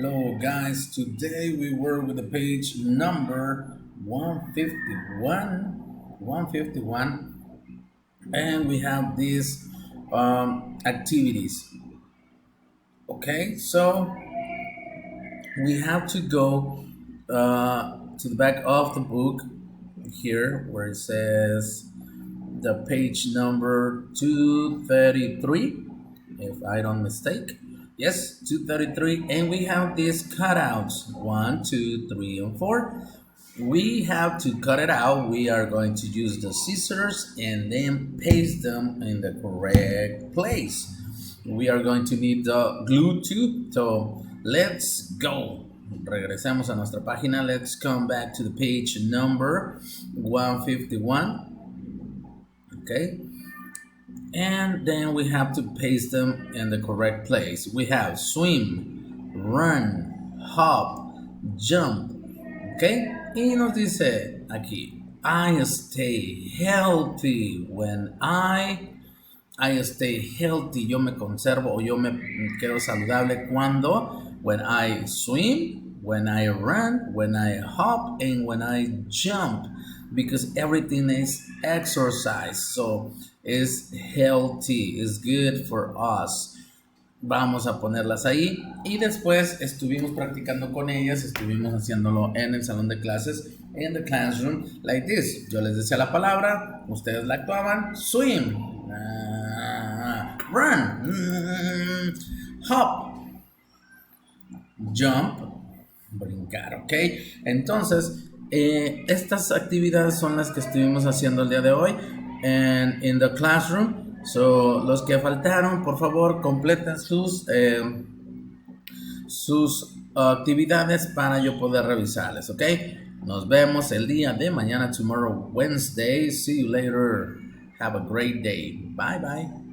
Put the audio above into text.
Hello guys, today we work with the page number 151, and we have these activities. Okay, so we have to go to the back of the book here where it says the page number 233, if I don't mistake. Yes, 233, and we have these cutouts 1, 2, 3, and 4. We have to cut it out. We are going to use the scissors and then paste them in the correct place. We are going to need the glue too. So let's go. Regresemos a nuestra página. Let's come back to the page number 151. Okay, and then we have to paste them in the correct place. We have swim, run, hop, jump. Okay, y nos dice aquí, I stay healthy when I stay healthy. Yo me conservo o yo me quedo saludable cuando when I swim, when I run, when I hop, and when I jump, because everything is exercise, so it's healthy, it's good for us. Vamos a ponerlas ahí y después estuvimos practicando con ellas, estuvimos haciéndolo en el salón de clases, in the classroom, like this. Yo les decía la palabra, ustedes la actuaban, swim, run, hop, jump, brincar, ¿ok? Entonces, estas actividades son las que estuvimos haciendo el día de hoy in the classroom. So, los que faltaron, por favor, completen sus actividades para yo poder revisarles, ¿ok? Nos vemos el día de mañana, tomorrow, Wednesday. See you later. Have a great day. Bye, bye.